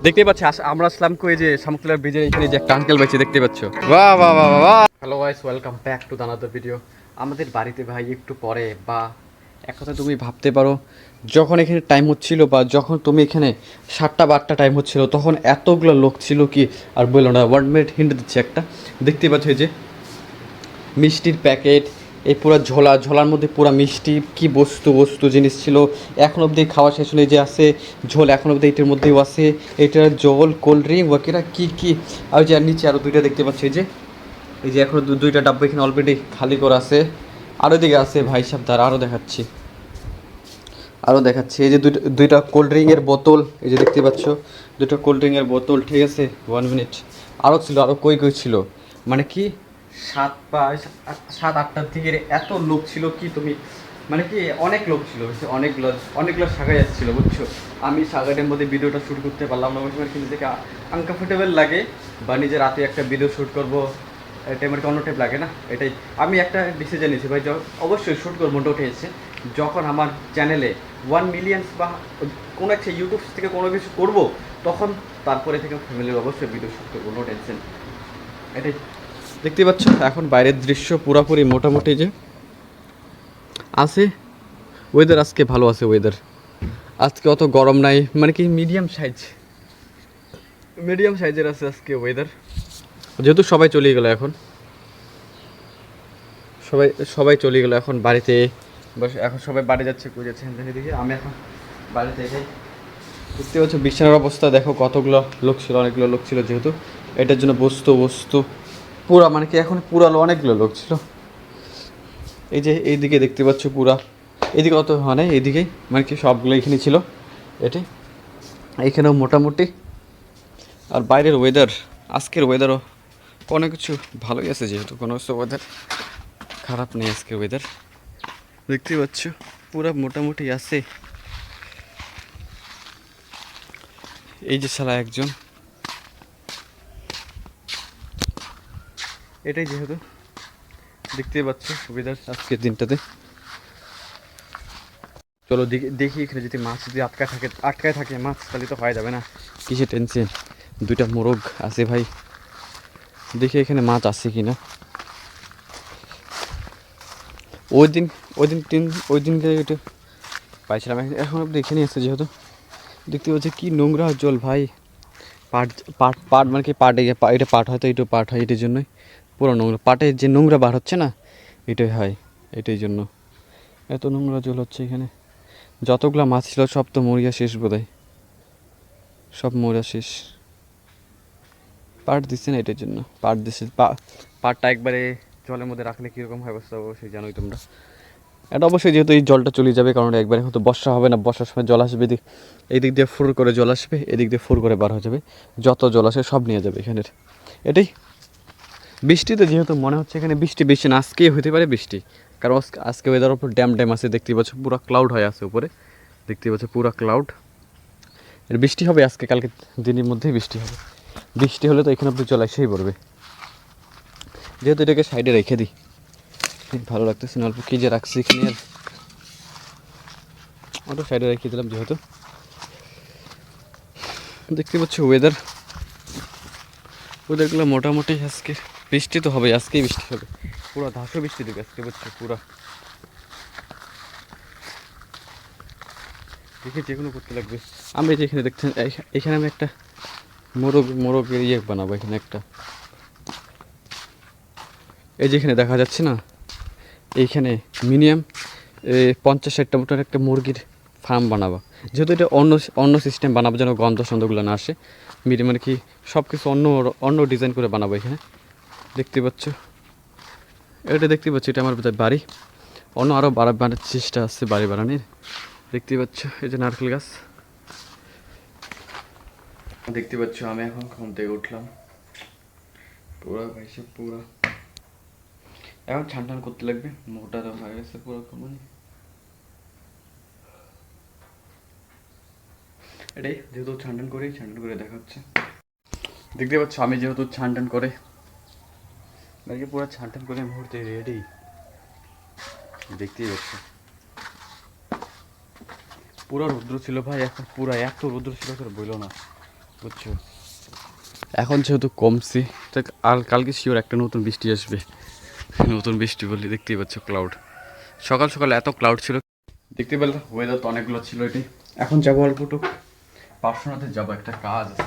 দেখতেই পাচ্ছি আমরা আসলাম কই যে শামুকতলার ব্রিজের এখানে যে একটা আঙ্কেল বাইছে দেখতে পাচ্ছ। বাহ বাহ বাহ বাহ। Hello guys, welcome back to another video. আমাদের বাড়িতে ভাই একটু পরে বা এক কথা তুমি ভাবতে পারো, যখন এখানে টাইম হচ্ছিল বা যখন তুমি এখানে 7টা বা 8টা টাইম হচ্ছিল তখন এতগুলো লোক ছিল কি আর বললো না। 1 মিনিট হিন্ট দিচ্ছে একটা, দেখতে পাচ্ছ এই যে মিষ্টির প্যাকেট, এই পুরো ঝোলার মধ্যে পুরো মিষ্টি কি বস্তু জিনিস ছিল। এখন অবধি খাওয়া শেষ হলে যে আছে ঝোল, এখন অবধি এটার মধ্যেও আছে, এটার জল কোল্ড ড্রিঙ্ক ওয়াকিরা কি আর যে আর নিচে আরও দুইটা দেখতে পাচ্ছি এই যে এখন দুইটা ডাব্বা এখানে অলরেডি খালি করা আছে। আরও দিকে আছে ভাই সাহেব, দ্বারা আরও দেখাচ্ছি এই যে দুইটা কোল্ড ড্রিঙ্কের বোতল, এই যে দেখতে পাচ্ছ দুটো কোল্ড ড্রিঙ্কের বোতল, ঠিক আছে। 1 মিনিট আরও ছিল, আরও কই ছিল, মানে কি 7-8টার দিকে এত লোক ছিল কি তুমি, মানে কি অনেক লোক ছিল, অনেকগুলো সাগাই যাচ্ছিলো বুঝছো। আমি সাগাইটের মধ্যে ভিডিওটা শ্যুট করতে পারলাম না, ওই সময় কিন্তু নিজেকে আনকমফোর্টেবল লাগে বা নিজে রাতে একটা ভিডিও শ্যুট করবো, এটা আমার অন্য টাইপ লাগে না। এটাই আমি একটা ডিসিশন নিয়েছি ভাই, অবশ্যই শ্যুট করবো, মোটে উঠেছে যখন আমার চ্যানেলে 1 মিলিয়ন্স বা কোনো একটা ইউটিউব থেকে কোনো কিছু করবো, তখন তারপরে থেকে ফ্যামিলির অবশ্যই ভিডিও শ্যুট করবো, নো টেনশন। এটাই দেখতে পাচ্ছ এখন বাইরের দৃশ্য পুরোপুরি মোটামুটি যে আছে। ওয়েদার আজকে ভালো আছে, ওয়েদার আজকে অত গরম নাই, মানে কি মিডিয়াম সাইজের আছে আজকে ওয়েদার। যেহেতু সবাই চলে গেলো এখন, সবাই চলে গেলো এখন বাড়িতে, বসে এখন সবাই বাড়ি যাচ্ছে, কই যাচ্ছে দিকে। আমি এখন বাড়িতে এসে দেখতে পাচ্ছ বিছানার অবস্থা দেখো, কতগুলো লোক ছিল, অনেকগুলো লোক ছিল, যেহেতু এটার জন্য বস্তু পুরা, মানে কি এখন পুরা অনেকগুলো লোক ছিল। এই যে এইদিকে দেখতে পাচ্ছ পুরা, এইদিকে অত হয় না, এইদিকেই মানে কি সবগুলো এখানে ছিল এটি, এইখানেও মোটামুটি। আর বাইরের ওয়েদার, আজকের ওয়েদারও কোনো কিছু ভালোই আছে, যেহেতু কোনো কিছু ওয়েদার খারাপ নেই আজকের ওয়েদার, দেখতে পাচ্ছ পুরা মোটামুটি আছে। এই যে শালা একজন, এটাই যেহেতু দেখতে পাচ্ছ ওয়েদার আজকের দিনটাতে। চলো দেখি এখানে যদি মাছ যদি আটকায় থাকে মাছ, তাহলে তো হয়ে যাবে না, কিসে টেনশন। দুইটা মোরগ আছে ভাই, দেখি এখানে মাছ আছে কি না। ওই দিনকে এটা পাইছিলাম, এখন অব্দি এখানেই আছে, যেহেতু দেখতে পাচ্ছি কি নোংরা জল ভাই। পাট পাট মানে কি পাটে এটা পাট হয়, তো এটা পাট হয়, এটার জন্যই পুরো নোংরা, পাটে যে নোংরা বার হচ্ছে না, এটাই হয়, এটাই জন্য এত নোংরা জল হচ্ছে এখানে। যতগুলা মাছ ছিল সব তো মরিয়া শেষ বোধহয়, সব মরিয়া শেষ। পাট দিচ্ছে না, এটার জন্য পাট দিচ্ছে। পাটটা একবারে জলের মধ্যে রাখলে কীরকম হয় অবস্থা অবশ্যই জানোই তোমরা। এটা অবশ্যই যেহেতু এই জলটা চলে যাবে, কারণ একবারে হয়তো বর্ষা হবে না, বর্ষার সময় জল আসবে, এই দিক দিয়ে ফুর করে জল আসবে, এদিক দিয়ে ফুর করে বার হয়ে যাবে, যত জল আসে সব নিয়ে যাবে এখানের। এটাই বৃষ্টিতে যেহেতু মনে হচ্ছে এখানে বৃষ্টি না, আজকেই হতে পারে বৃষ্টি, কারণ আজকে ওয়েদার উপর ড্যাম আছে, দেখতে পাচ্ছ পুরো ক্লাউড হয়ে আছে উপরে, দেখতে পাচ্ছ পুরো ক্লাউড। এর বৃষ্টি হবে আজকে কালকে দিনের মধ্যেই বৃষ্টি হবে। বৃষ্টি হলে তো এখানে অব্দি জল এসেই পড়বে, যেহেতু এটাকে সাইডে রেখে দিই, ভালো লাগতেছে না, অল্প কী যে রাখছি এখানে, আর অটো সাইডে রেখে দিলাম, যেহেতু দেখতে পাচ্ছি ওয়েদারগুলো মোটামুটি। আজকে বৃষ্টি তো হবে, আজকেই বৃষ্টি হবে, পুরো ধাসো বৃষ্টি দেবে আজকে বুঝছো, পুরো দেখে যে কোনো করতে লাগবে। আমি যেখানে দেখছেন এখানে আমি একটা মোরগের ইয়ে বানাবো, এখানে একটা, এই যেখানে দেখা যাচ্ছে না, এইখানে মিনিমাম 50-60টা মতন একটা মুরগির ফার্ম বানাবো, যেহেতু এটা অন্য সিস্টেম বানাবো, যেন গন্ধ সন্ধগুলো না আসে। মিনিমাম মানে কি সব কিছু অন্য ডিজাইন করে বানাবো এখানে, দেখতে পাচ্ছ এটা আমার বাড়ি, অন্য আরও বাড়ার চেষ্টা আছে বাড়ি বানানোর, দেখতে পাচ্ছ এই যে নারকেল গাছ। দেখতে পাচ্ছ আমি এখন ঘুম থেকে উঠলাম, পুরা এখন ছান করতে লাগবে, মোটা তো হয়ে গেছে পুরো মানে এটাই, যেহেতু ছান করে দেখা হচ্ছে। দেখতে পাচ্ছ আমি যেহেতু ছান করে বাকি পুরো ছান করে মুহূর্তে রেডি, দেখতেই পাচ্ছ পুরো রৌদ্র ছিল ভাই, এখন পুরো এত রৌদ্র ছিল তোর বইল না, বুঝছো। এখন যেহেতু কমছে, আর কালকে শিওর একটা নতুন বৃষ্টি আসবে। নতুন বৃষ্টি বলে দেখতেই পাচ্ছ ক্লাউড, সকাল সকাল এত ক্লাউড ছিল, দেখতে পেলে ওয়েদার তো অনেকগুলো ছিল। এটি এখন যাবো অল্পটুক পার্শ্বনাথে যাবো, একটা কাজ আছে,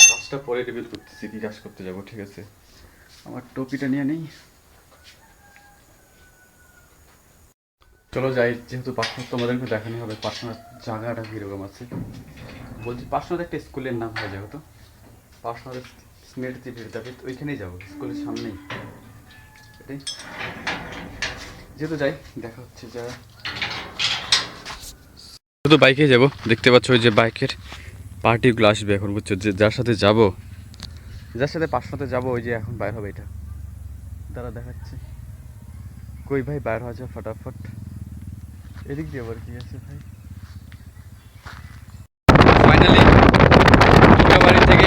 কাজটা পরে রিভিল করতেছি কি কাজ করতে যাবো। ঠিক আছে, আমার টপিটা নিয়ে নেই, চলো যাই। যেহেতু পার্শ্বনাথ তোমাদেরকে দেখানো হবে পার্শ্বনাথ জায়গাটা কীরকম আছে। বলছি পার্শ্বনাথ একটা স্কুলের নাম হয়, যেহেতু পার্শ্বনাথ স্মৃতি বিদ্যাপীঠ, ওইখানেই যাবো, স্কুলের সামনেই। এটাই যেহেতু যাই, দেখা হচ্ছে যা। শুধু বাইকে যাব, দেখতে পাচ্ছ ওই যে বাইকের পার্টিগুলো আসবে এখন, বুঝছো, যে যার সাথে যাব, যার সাথে পার্শ্বনাথে যাবো, ওই যে এখন বাইর হবে। এটা তারা দেখাচ্ছে কই ভাই, বাইর হওয়া যায় ফটাফট। এদিক দিয়ে আবার কি আছে ভাই। ফাইনালি বাড়ি থেকে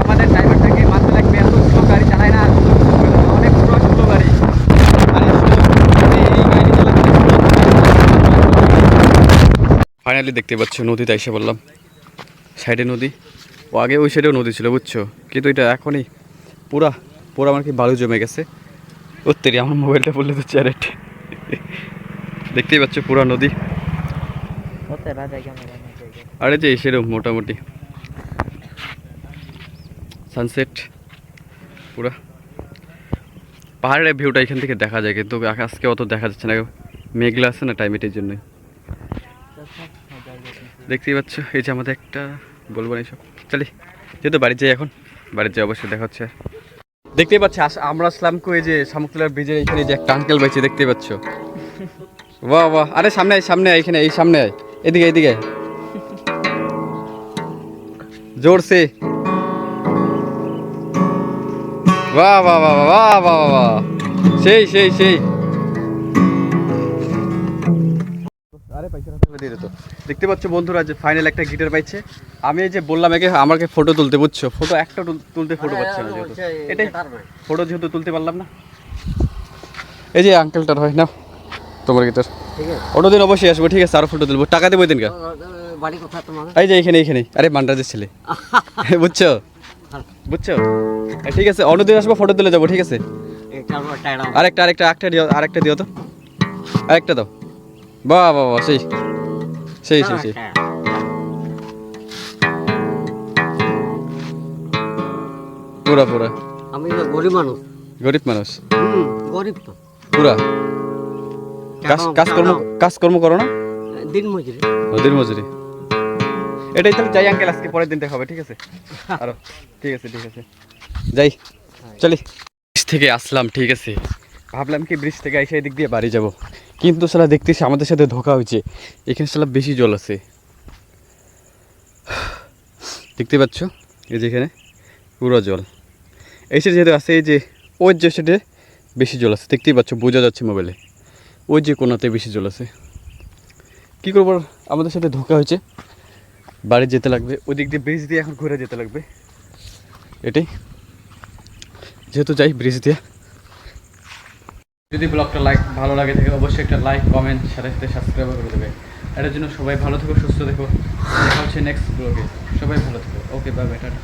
আমাদের ড্রাইভারটাকে মাথা লাগবে, এত স্লো গাড়ি চালায় না, অনেক স্লো গাড়ি। ফাইনালি দেখতে পাচ্ছ নদীতে এসে বললাম, সাইডে নদী, ও আগে ওই সাইডেও নদী ছিল, বুঝছো, কিন্তু এটা এখনই পুরা পুরা আমার কি বালু জমে গেছে। ওত্তেরি আমার মোবাইলটা বললে তো চ্যারেট। দেখতেই পাচ্ছ পুরা নদী, আরে যে সেরকম মোটামুটি সানসেট, পুরা পাহাড়ের ভিউটা এখান থেকে দেখা যায়, কিন্তু আজকে অত দেখা যাচ্ছে না, মেঘলা আছে না টাইম, এটার জন্যই। দেখতেই পাচ্ছ এই যে আমাদের একটা, বলবো না এইসব, চলি যেহেতু বাড়ি যাই এখন, বাড়িতে যাই অবশ্যই দেখা হচ্ছে। দেখতেই পাচ্ছ আমরা আসলাম কই যে শামুকতলার ব্রিজের এখানে যে একটা আঙ্কেল বাইছে, দেখতেই পাচ্ছ। বাহ বাহ, আরে সামনে আয়, সামনে আয়, এখানে এই সামনে আয়, এদিকে এদিকে জোরসে। বাহ বাহ বাহ বাহ বাহ বাহ, সেই সেই সেই। আরে পয়সা দিয়ে দিত। দেখতে পাচ্ছ বন্ধুরা যে ফাইনাল একটা গিটার পাইছে। আমি এই যে বললাম একে আমাকে ফটো তুলতে, বুঝছো, ফটো একটা তুলতে ফটো পাচ্ছে না, যেহেতু এটাই ফটো যেহেতু তুলতে পারলাম না। এই যে আঙ্কেলটার হয় না তোমার গিটার, অন্যদিন অবশ্যই আসবো, ঠিক আছে, আরো ফটো তুলবো, টাকা দেবো দিন। এই যে এইখানে এইখানে, আরে মান্ডাজের ছেলে, বুঝছো বুঝছো, ঠিক আছে, অন্যদিন আসবো, ফটো তুলে যাবো, ঠিক আছে। আরেকটা আরেকটা একটা দিও, আরেকটা দিও তো, আরেকটা দাও। বাহ বাহ বাহ, সেই সেই সেই সেই। পুরা পুরা আমি তো গরিব মানুষ, গরিব মানুষ, গরিব তো পুরা কাজকর্ম করো না, দিন মজুরি, দিন মজুরি। এটাই তাহলে যাই আঙ্কেল, আজকে পরের দিন দেখা হবে, ঠিক আছে। আরো ঠিক আছে ঠিক আছে, যাই চলি। ব্রিজ থেকে আসলাম, ঠিক আছে, ভাবলাম কি ব্রিজ থেকে এসে এদিক দিয়ে বাড়ি যাব, কিন্তু সালা দেখতেছি আমাদের সাথে ধোঁকা হয়েছে, এখানে সালা বেশি জল আছে। দেখতে পাচ্ছ এই যে এখানে পুরো জল, এই সাইডে যেহেতু আছে, এই যে ওই যে সাইডে বেশি জল আছে, দেখতেই পাচ্ছ, বোঝা যাচ্ছে মোবাইলে, ওই যে কোনাতে বেশি জল আছে। কী করবো, আমাদের সাথে ধোঁকা হয়েছে, বাড়ি যেতে লাগবে, ওই দিক দিয়ে ব্রিজ দিয়ে এখন ঘুরে যেতে লাগবে। এটাই যেহেতু যাই ব্রিজ দিয়ে। যদি ব্লগটা ভালো লাগে থাকে অবশ্যই একটা লাইক কমেন্ট সাথে সাথে সাবস্ক্রাইব করে দেবে। এটার জন্য সবাই ভালো থেকো, সুস্থ থেকো, দেখা হচ্ছে নেক্সট ব্লগে। সবাই ভালো থেকো, ওকে বাই বাই, টাটা।